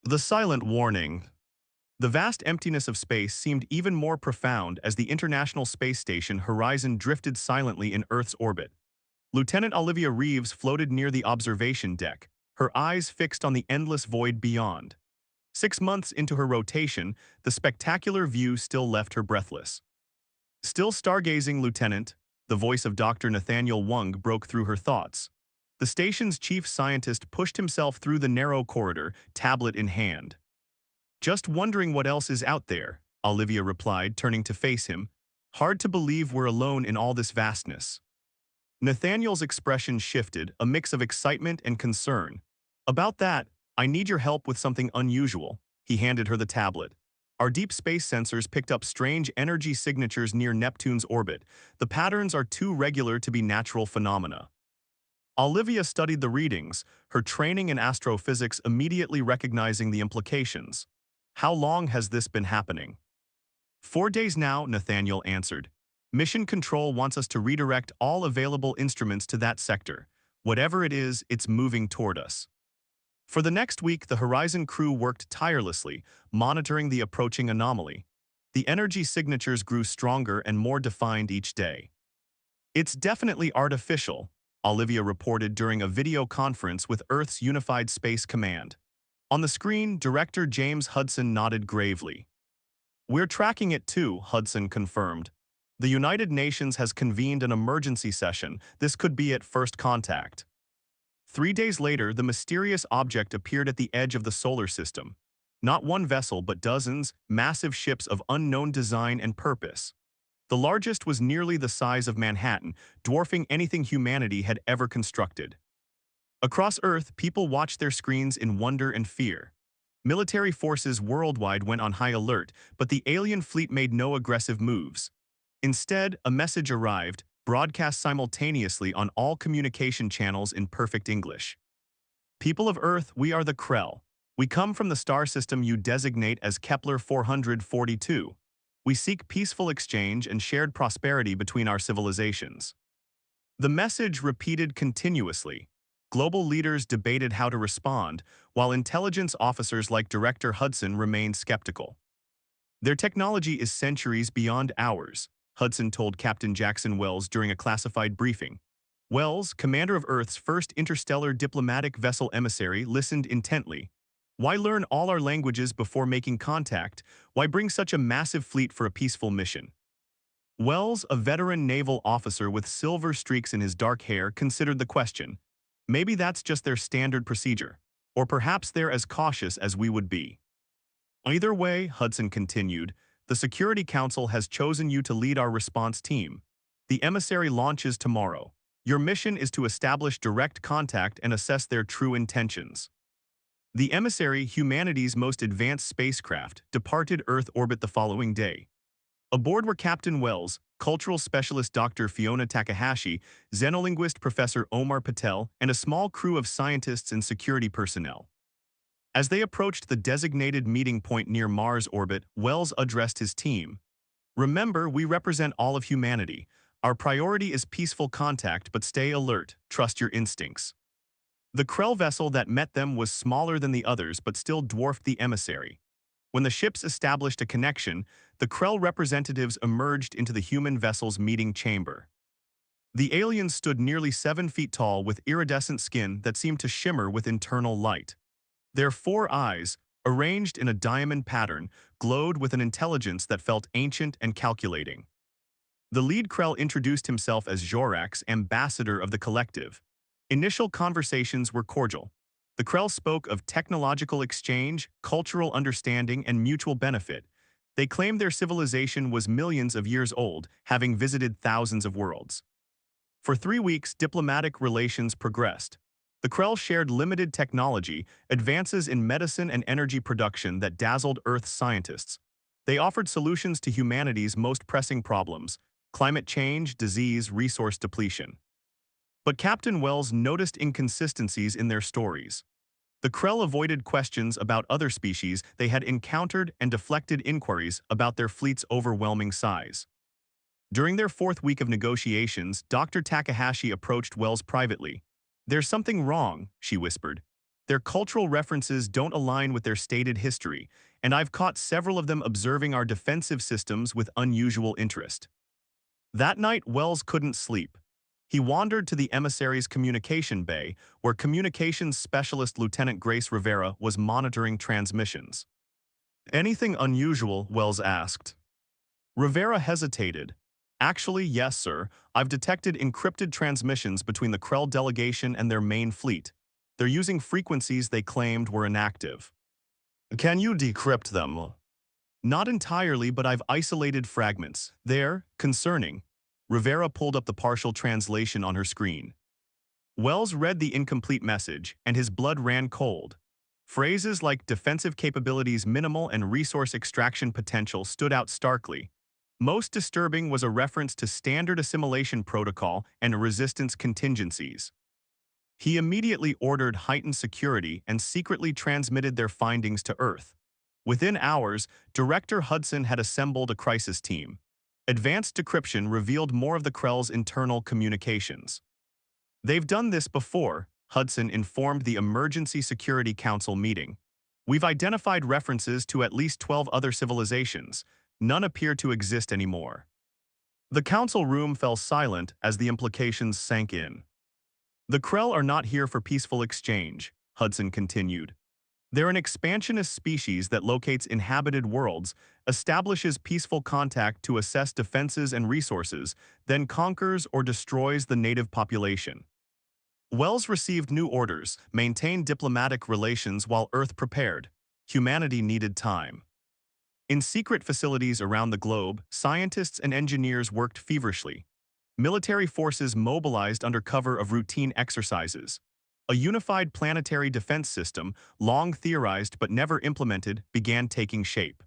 The silent warning. The vast emptiness of space seemed even more profound as the International Space Station Horizon drifted silently in Earth's orbit. Lieutenant Olivia Reeves floated near the observation deck, her eyes fixed on the endless void beyond. 6 months into her rotation, the spectacular view still left her breathless. Still stargazing, Lieutenant, the voice of Dr. Nathaniel Wung broke through her thoughts. The station's chief scientist pushed himself through the narrow corridor, tablet in hand. Just wondering what else is out there, Olivia replied, turning to face him. Hard to believe we're alone in all this vastness. Nathaniel's expression shifted, a mix of excitement and concern. About that, I need your help with something unusual. He handed her the tablet. Our deep space sensors picked up strange energy signatures near Neptune's orbit. The patterns are too regular to be natural phenomena. Olivia studied the readings, her training in astrophysics immediately recognizing the implications. How long has this been happening? 4 days now, Nathaniel answered. Mission Control wants us to redirect all available instruments to that sector. Whatever it is, it's moving toward us. For the next week, the Horizon crew worked tirelessly, monitoring the approaching anomaly. The energy signatures grew stronger and more defined each day. It's definitely artificial, Olivia reported during a video conference with Earth's Unified Space Command. On the screen, Director James Hudson nodded gravely. We're tracking it too, Hudson confirmed. The United Nations has convened an emergency session. This could be at first contact. 3 days later, the mysterious object appeared at the edge of the solar system. Not one vessel, but dozens, massive ships of unknown design and purpose. The largest was nearly the size of Manhattan, dwarfing anything humanity had ever constructed. Across Earth, people watched their screens in wonder and fear. Military forces worldwide went on high alert, but the alien fleet made no aggressive moves. Instead, a message arrived, broadcast simultaneously on all communication channels in perfect English. People of Earth, we are the Krell. We come from the star system you designate as Kepler 442. We seek peaceful exchange and shared prosperity between our civilizations. The message repeated continuously. Global leaders debated how to respond, while intelligence officers like Director Hudson remained skeptical. Their technology is centuries beyond ours, Hudson told Captain Jackson Wells during a classified briefing. Wells, commander of Earth's first interstellar diplomatic vessel emissary, listened intently. Why learn all our languages before making contact? Why bring such a massive fleet for a peaceful mission? Wells, a veteran naval officer with silver streaks in his dark hair, considered the question. Maybe that's just their standard procedure. Or perhaps they're as cautious as we would be. Either way, Hudson continued, the Security Council has chosen you to lead our response team. The emissary launches tomorrow. Your mission is to establish direct contact and assess their true intentions. The emissary, humanity's most advanced spacecraft, departed Earth orbit the following day. Aboard were Captain Wells, cultural specialist Dr. Fiona Takahashi, xenolinguist Professor Omar Patel, and a small crew of scientists and security personnel. As they approached the designated meeting point near Mars orbit, Wells addressed his team. Remember, we represent all of humanity. Our priority is peaceful contact, but stay alert, trust your instincts. The Krell vessel that met them was smaller than the others but still dwarfed the emissary. When the ships established a connection, the Krell representatives emerged into the human vessel's meeting chamber. The aliens stood nearly 7 feet tall with iridescent skin that seemed to shimmer with internal light. Their 4 eyes, arranged in a diamond pattern, glowed with an intelligence that felt ancient and calculating. The lead Krell introduced himself as Jorax, ambassador of the collective. Initial conversations were cordial. The Krell spoke of technological exchange, cultural understanding, and mutual benefit. They claimed their civilization was millions of years old, having visited thousands of worlds. For 3 weeks, diplomatic relations progressed. The Krell shared limited technology, advances in medicine and energy production that dazzled Earth's scientists. They offered solutions to humanity's most pressing problems: climate change, disease, resource depletion. But Captain Wells noticed inconsistencies in their stories. The Krell avoided questions about other species they had encountered and deflected inquiries about their fleet's overwhelming size. During their 4th week of negotiations, Dr. Takahashi approached Wells privately. There's something wrong, she whispered. Their cultural references don't align with their stated history, and I've caught several of them observing our defensive systems with unusual interest. That night, Wells couldn't sleep. He wandered to the emissary's communication bay, where communications specialist Lieutenant Grace Rivera was monitoring transmissions. Anything unusual? Wells asked. Rivera hesitated. Actually, yes, sir. I've detected encrypted transmissions between the Krell delegation and their main fleet. They're using frequencies they claimed were inactive. Can you decrypt them? Not entirely, but I've isolated fragments. They're concerning. Rivera pulled up the partial translation on her screen. Wells read the incomplete message, and his blood ran cold. Phrases like defensive capabilities minimal and resource extraction potential stood out starkly. Most disturbing was a reference to standard assimilation protocol and resistance contingencies. He immediately ordered heightened security and secretly transmitted their findings to Earth. Within hours, Director Hudson had assembled a crisis team. Advanced decryption revealed more of the Krell's internal communications. They've done this before, Hudson informed the Emergency Security Council meeting. We've identified references to at least 12 other civilizations. None appear to exist anymore. The council room fell silent as the implications sank in. The Krell are not here for peaceful exchange, Hudson continued. They're an expansionist species that locates inhabited worlds, establishes peaceful contact to assess defenses and resources, then conquers or destroys the native population. Wells received new orders, maintain diplomatic relations while Earth prepared. Humanity needed time. In secret facilities around the globe, scientists and engineers worked feverishly. Military forces mobilized under cover of routine exercises. A unified planetary defense system, long theorized but never implemented, began taking shape.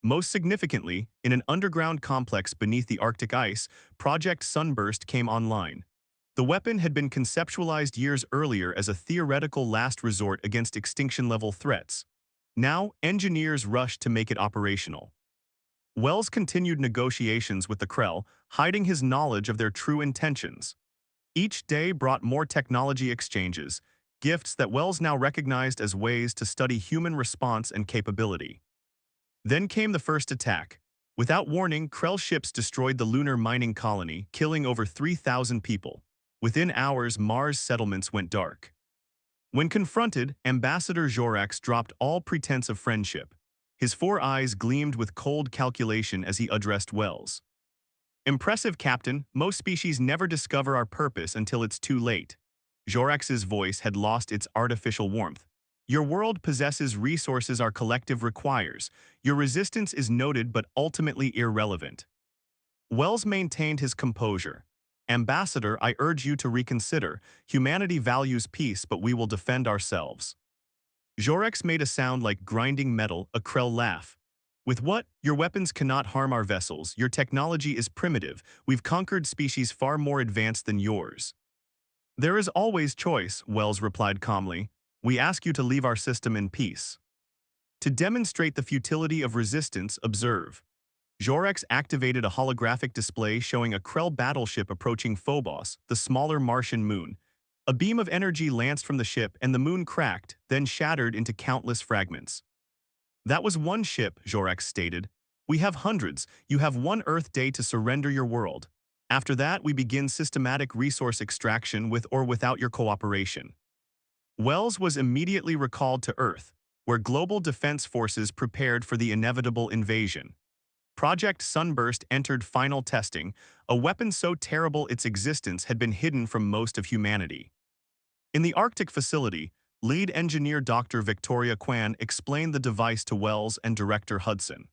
Most significantly, in an underground complex beneath the Arctic ice, Project Sunburst came online. The weapon had been conceptualized years earlier as a theoretical last resort against extinction-level threats. Now, engineers rushed to make it operational. Wells continued negotiations with the Krell, hiding his knowledge of their true intentions. Each day brought more technology exchanges, gifts that Wells now recognized as ways to study human response and capability. Then came the first attack. Without warning, Krell ships destroyed the lunar mining colony, killing over 3,000 people. Within hours, Mars settlements went dark. When confronted, Ambassador Jorax dropped all pretense of friendship. His 4 eyes gleamed with cold calculation as he addressed Wells. Impressive, Captain. Most species never discover our purpose until it's too late. Jorax's voice had lost its artificial warmth. Your world possesses resources our collective requires. Your resistance is noted but ultimately irrelevant. Wells maintained his composure. Ambassador, I urge you to reconsider. Humanity values peace, but we will defend ourselves. Jorax made a sound like grinding metal, a Krell laugh. With what? Your weapons cannot harm our vessels. Your technology is primitive. We've conquered species far more advanced than yours. There is always choice, Wells replied calmly. We ask you to leave our system in peace. To demonstrate the futility of resistance, observe. Jorax activated a holographic display showing a Krell battleship approaching Phobos, the smaller Martian moon. A beam of energy lanced from the ship and the moon cracked, then shattered into countless fragments. That was one ship, Jorax stated. We have hundreds. You have 1 Earth day to surrender your world. After that, we begin systematic resource extraction with or without your cooperation. Wells was immediately recalled to Earth, where global defense forces prepared for the inevitable invasion. Project Sunburst entered final testing, a weapon so terrible its existence had been hidden from most of humanity. In the Arctic facility, lead engineer Dr. Victoria Kwan explained the device to Wells and Director Hudson.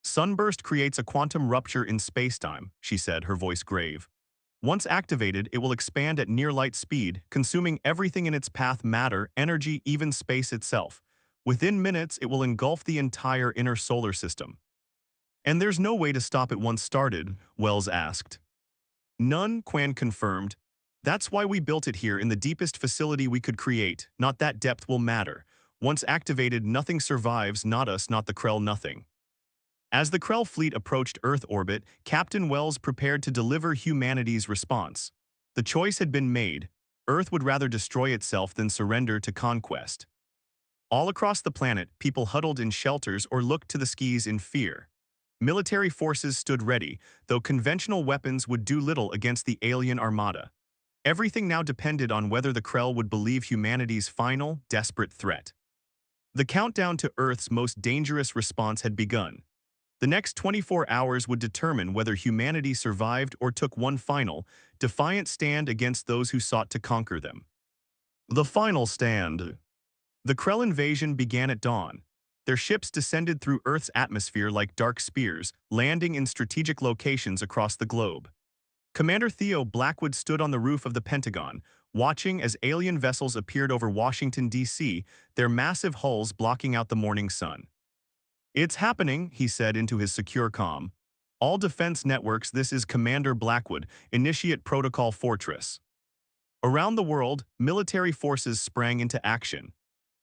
Sunburst creates a quantum rupture in spacetime, she said, her voice grave. Once activated, it will expand at near-light speed, consuming everything in its path: matter, energy, even space itself. Within minutes, it will engulf the entire inner solar system. And there's no way to stop it once started, Wells asked. None, Kwan confirmed. That's why we built it here in the deepest facility we could create. Not that depth will matter. Once activated, nothing survives, not us, not the Krell, nothing. As the Krell fleet approached Earth orbit, Captain Wells prepared to deliver humanity's response. The choice had been made: Earth would rather destroy itself than surrender to conquest. All across the planet, people huddled in shelters or looked to the skies in fear. Military forces stood ready, though conventional weapons would do little against the alien armada. Everything now depended on whether the Krell would believe humanity's final, desperate threat. The countdown to Earth's most dangerous response had begun. The next 24 hours would determine whether humanity survived or took one final, defiant stand against those who sought to conquer them. The final stand. The Krell invasion began at dawn. Their ships descended through Earth's atmosphere like dark spears, landing in strategic locations across the globe. Commander Theo Blackwood stood on the roof of the Pentagon, watching as alien vessels appeared over Washington, D.C., their massive hulls blocking out the morning sun. "It's happening," he said into his secure comm. "All defense networks, this is Commander Blackwood. Initiate Protocol Fortress." Around the world, military forces sprang into action.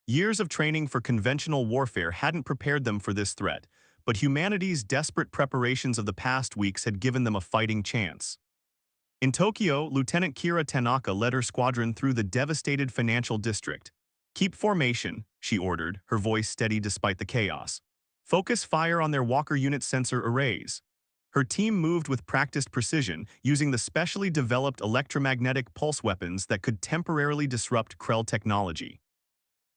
Years of training for conventional warfare hadn't prepared them for this threat, but humanity's desperate preparations of the past weeks had given them a fighting chance. In Tokyo, Lieutenant Kira Tanaka led her squadron through the devastated financial district. "Keep formation," she ordered, her voice steady despite the chaos. "Focus fire on their Walker unit sensor arrays." Her team moved with practiced precision, using the specially developed electromagnetic pulse weapons that could temporarily disrupt Krell technology.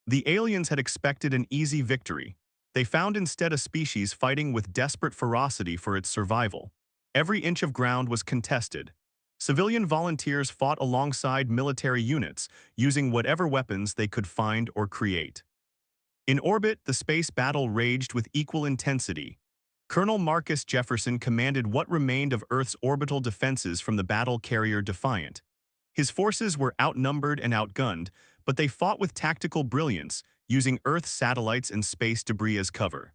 The aliens had expected an easy victory. They found instead a species fighting with desperate ferocity for its survival. Every inch of ground was contested. Civilian volunteers fought alongside military units, using whatever weapons they could find or create. In orbit, the space battle raged with equal intensity. Colonel Marcus Jefferson commanded what remained of Earth's orbital defenses from the battle carrier Defiant. His forces were outnumbered and outgunned, but they fought with tactical brilliance, using Earth's satellites and space debris as cover.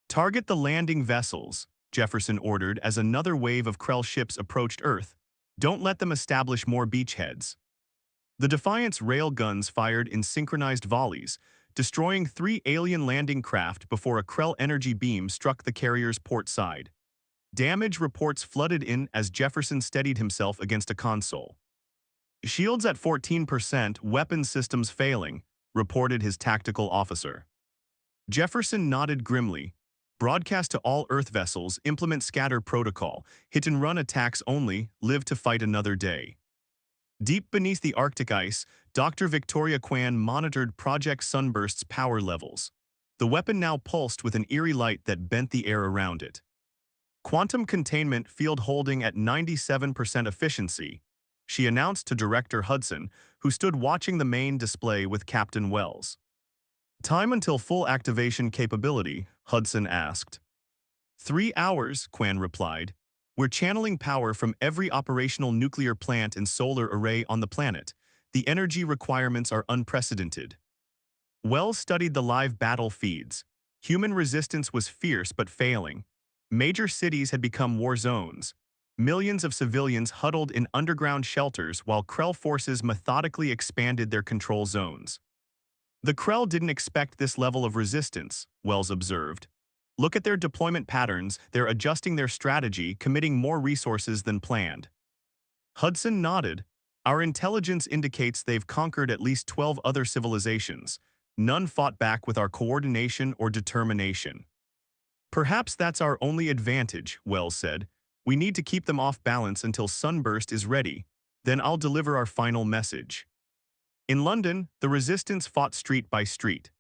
"Target the landing vessels," Jefferson ordered as another wave of Krell ships approached Earth. "Don't let them establish more beachheads." The Defiant's rail guns fired in synchronized volleys, destroying 3 alien landing craft before a Krell energy beam struck the carrier's port side. Damage reports flooded in as Jefferson steadied himself against a console. "Shields at 14%, weapons systems failing," reported his tactical officer. Jefferson nodded grimly. "Broadcast to all Earth vessels, implement scatter protocol, hit-and-run attacks only, live to fight another day." Deep beneath the Arctic ice, Dr. Victoria Kwan monitored Project Sunburst's power levels. The weapon now pulsed with an eerie light that bent the air around it. "Quantum containment field holding at 97% efficiency," she announced to Director Hudson, who stood watching the main display with Captain Wells. "Time until full activation capability?" Hudson asked. 3 hours, Kwan replied. "We're channeling power from every operational nuclear plant and solar array on the planet. The energy requirements are unprecedented." Wells studied the live battle feeds. Human resistance was fierce but failing. Major cities had become war zones. Millions of civilians huddled in underground shelters while Krell forces methodically expanded their control zones. "The Krell didn't expect this level of resistance," Wells observed. "Look at their deployment patterns, they're adjusting their strategy, committing more resources than planned." Hudson nodded. "Our intelligence indicates they've conquered at least 12 other civilizations. None fought back with our coordination or determination." "Perhaps that's our only advantage," Wells said. "We need to keep them off balance until Sunburst is ready. Then I'll deliver our final message." In London, the resistance fought street by street.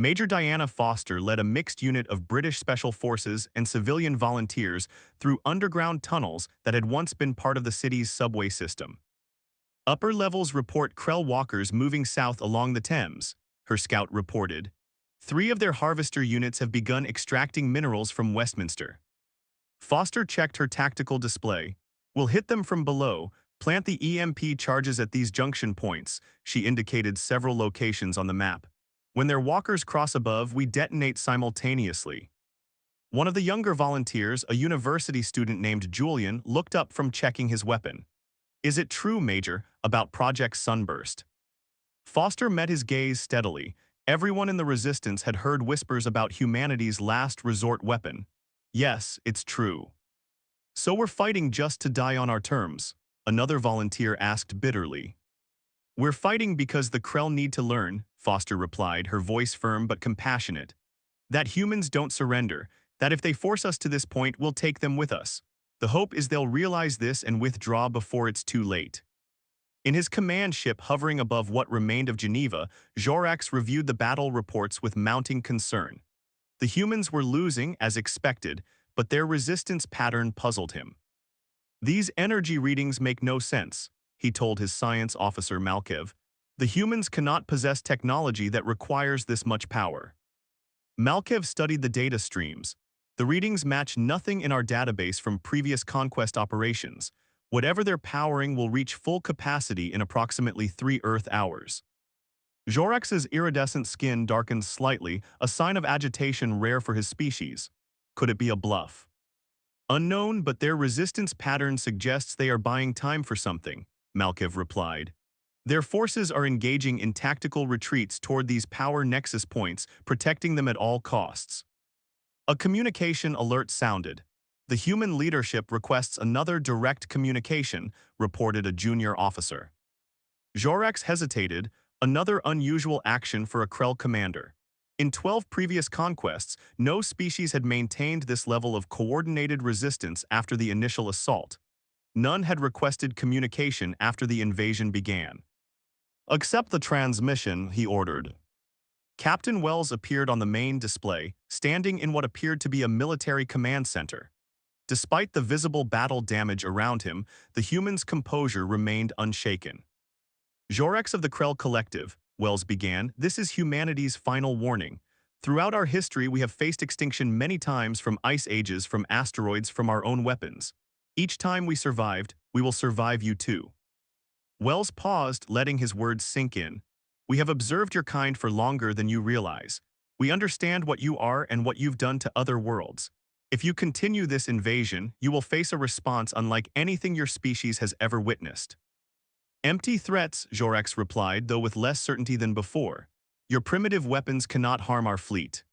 Major Diana Foster led a mixed unit of British Special Forces and civilian volunteers through underground tunnels that had once been part of the city's subway system. "Upper levels report Krell walkers moving south along the Thames," her scout reported. 3 of their harvester units have begun extracting minerals from Westminster. Foster checked her tactical display. "We'll hit them from below. Plant the EMP charges at these junction points," she indicated several locations on the map. "When their walkers cross above, we detonate simultaneously." One of the younger volunteers, a university student named Julian, looked up from checking his weapon. "Is it true, Major, about Project Sunburst?" Foster met his gaze steadily. Everyone in the resistance had heard whispers about humanity's last resort weapon. "Yes, it's true." "So we're fighting just to die on our terms?" another volunteer asked bitterly. We're fighting because the Krell need to learn, Foster replied, her voice firm but compassionate. That humans don't surrender, that if they force us to this point, we'll take them with us. The hope is they'll realize this and withdraw before it's too late. In his command ship hovering above what remained of Geneva, Jorax reviewed the battle reports with mounting concern. The humans were losing, as expected, but their resistance pattern puzzled him. These energy readings make no sense, he told his science officer Malkev. The humans cannot possess technology that requires this much power. Malkev studied the data streams. The readings match nothing in our database from previous conquest operations. Whatever they're powering will reach full capacity in approximately 3 Earth hours. Jorax's iridescent skin darkened slightly, a sign of agitation rare for his species. Could it be a bluff? Unknown, but their resistance pattern suggests they are buying time for something, Malkev replied. Their forces are engaging in tactical retreats toward these power nexus points, protecting them at all costs. A communication alert sounded. The human leadership requests another direct communication, reported a junior officer. Jorax hesitated, another unusual action for a Krell commander. In 12 previous conquests, no species had maintained this level of coordinated resistance after the initial assault. None had requested communication after the invasion began. "Accept the transmission," he ordered. Captain Wells appeared on the main display, standing in what appeared to be a military command center. Despite the visible battle damage around him, the human's composure remained unshaken. "Jorax of the Krell Collective," Wells began, "this is humanity's final warning. Throughout our history, we have faced extinction many times, from ice ages, from asteroids, from our own weapons. Each time we survived, we will survive you too." Wells paused, letting his words sink in. "We have observed your kind for longer than you realize. We understand what you are and what you've done to other worlds. If you continue this invasion, you will face a response unlike anything your species has ever witnessed." "Empty threats," Jorax replied, though with less certainty than before. "Your primitive weapons cannot harm our fleet."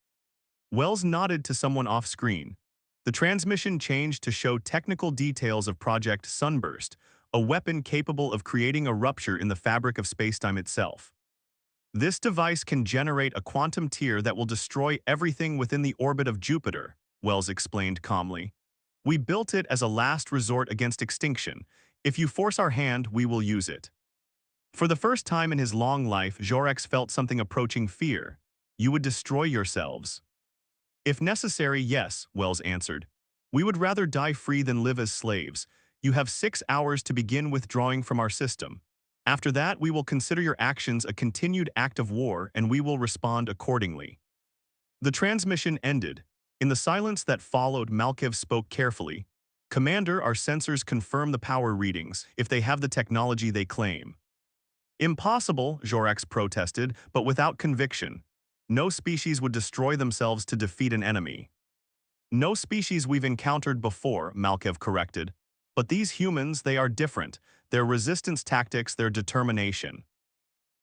Wells nodded to someone off-screen. The transmission changed to show technical details of Project Sunburst, a weapon capable of creating a rupture in the fabric of spacetime itself. "This device can generate a quantum tear that will destroy everything within the orbit of Jupiter," Wells explained calmly. "We built it as a last resort against extinction. If you force our hand, we will use it." For the first time in his long life, Jorax felt something approaching fear. "You would destroy yourselves." "If necessary, yes," Wells answered. "We would rather die free than live as slaves. You have 6 hours to begin withdrawing from our system. After that, we will consider your actions a continued act of war, and we will respond accordingly." The transmission ended. In the silence that followed, Malkev spoke carefully. "Commander, our sensors confirm the power readings, if they have the technology they claim." "Impossible," Jorax protested, but without conviction. "No species would destroy themselves to defeat an enemy." "No species we've encountered before," Malkev corrected. "But these humans, they are different. Their resistance tactics, their determination."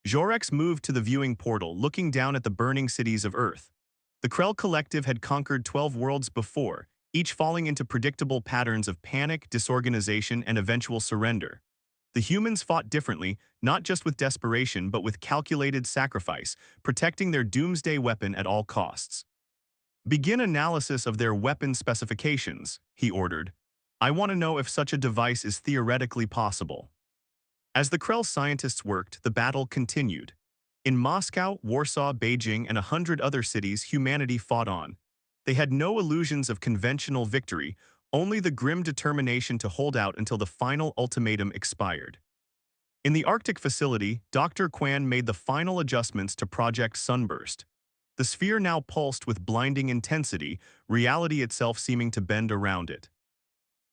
Jorax moved to the viewing portal, looking down at the burning cities of Earth. The Krell Collective had conquered 12 worlds before, each falling into predictable patterns of panic, disorganization, and eventual surrender. The humans fought differently, not just with desperation but with calculated sacrifice, protecting their doomsday weapon at all costs. "Begin analysis of their weapon specifications," he ordered. "I want to know if such a device is theoretically possible." As the Krell scientists worked, the battle continued. In Moscow, Warsaw, Beijing, and 100 other cities, humanity fought on. They had no illusions of conventional victory, only the grim determination to hold out until the final ultimatum expired. In the Arctic facility, Dr. Quan made the final adjustments to Project Sunburst. The sphere now pulsed with blinding intensity, reality itself seeming to bend around it.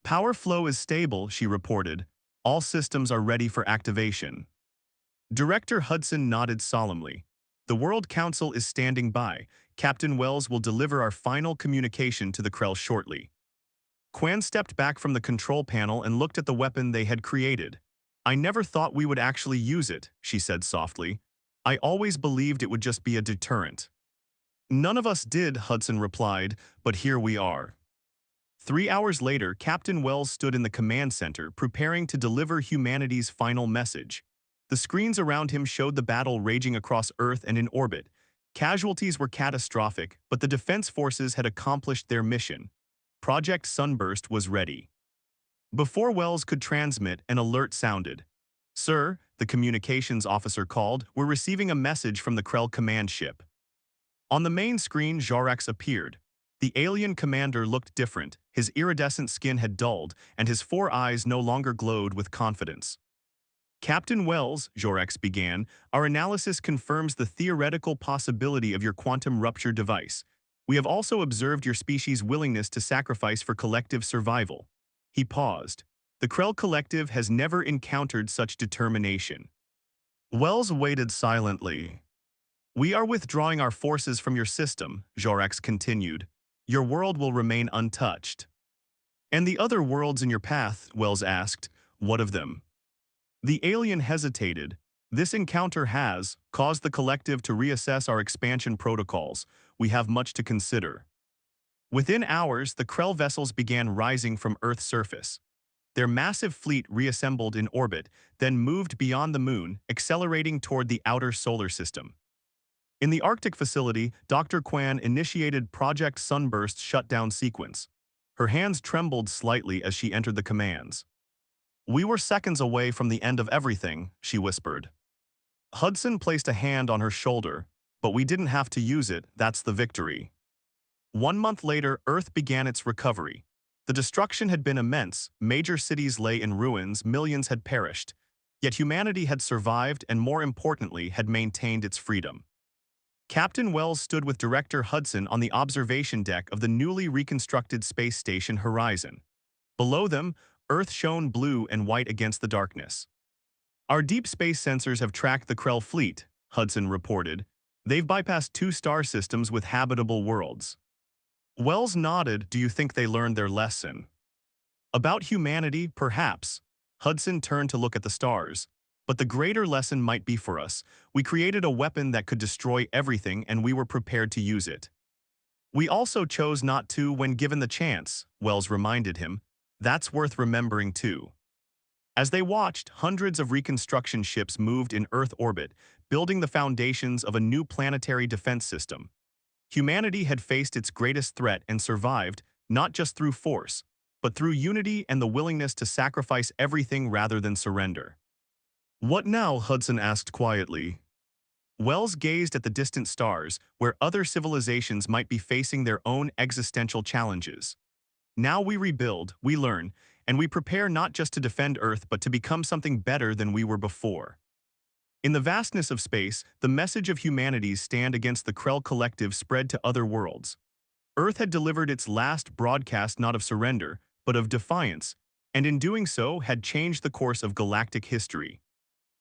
"Power flow is stable," she reported. "All systems are ready for activation." Director Hudson nodded solemnly. "The World Council is standing by. Captain Wells will deliver our final communication to the Krell shortly." Quan stepped back from the control panel and looked at the weapon they had created. "I never thought we would actually use it," she said softly. "I always believed it would just be a deterrent." "None of us did," Hudson replied, "but here we are." 3 hours later, Captain Wells stood in the command center, preparing to deliver humanity's final message. The screens around him showed the battle raging across Earth and in orbit. Casualties were catastrophic, but the defense forces had accomplished their mission. Project Sunburst was ready. Before Wells could transmit, an alert sounded. "Sir," the communications officer called, "we're receiving a message from the Krell command ship." On the main screen, Jorax appeared. The alien commander looked different, his iridescent skin had dulled, and his four eyes no longer glowed with confidence. "Captain Wells," Jorax began, "our analysis confirms the theoretical possibility of your quantum rupture device. We have also observed your species' willingness to sacrifice for collective survival." He paused. "The Krell Collective has never encountered such determination." Wells waited silently. "We are withdrawing our forces from your system," Jorax continued. "Your world will remain untouched." "And the other worlds in your path?" Wells asked. "What of them?" The alien hesitated. "This encounter has caused the collective to reassess our expansion protocols. We have much to consider." Within hours, the Krell vessels began rising from Earth's surface. Their massive fleet reassembled in orbit, then moved beyond the moon, accelerating toward the outer solar system. In the Arctic facility, Dr. Kwan initiated Project Sunburst's shutdown sequence. Her hands trembled slightly as she entered the commands. "We were seconds away from the end of everything," she whispered. Hudson placed a hand on her shoulder. "But we didn't have to use it, that's the victory." 1 month later, Earth began its recovery. The destruction had been immense, major cities lay in ruins, millions had perished. Yet humanity had survived and, more importantly, had maintained its freedom. Captain Wells stood with Director Hudson on the observation deck of the newly reconstructed space station Horizon. Below them, Earth shone blue and white against the darkness. "Our deep space sensors have tracked the Krell fleet," Hudson reported. "They've bypassed 2 star systems with habitable worlds." Wells nodded. "Do you think they learned their lesson?" "About humanity, perhaps." Hudson turned to look at the stars. "But the greater lesson might be for us. We created a weapon that could destroy everything, and we were prepared to use it." "We also chose not to when given the chance," Wells reminded him. "That's worth remembering too." As they watched, hundreds of reconstruction ships moved in Earth orbit, building the foundations of a new planetary defense system. Humanity had faced its greatest threat and survived, not just through force, but through unity and the willingness to sacrifice everything rather than surrender. "What now?" Hudson asked quietly. Wells gazed at the distant stars, where other civilizations might be facing their own existential challenges. "Now we rebuild, we learn, and we prepare not just to defend Earth but to become something better than we were before." In the vastness of space, the message of humanity's stand against the Krell Collective spread to other worlds. Earth had delivered its last broadcast not of surrender, but of defiance, and in doing so had changed the course of galactic history.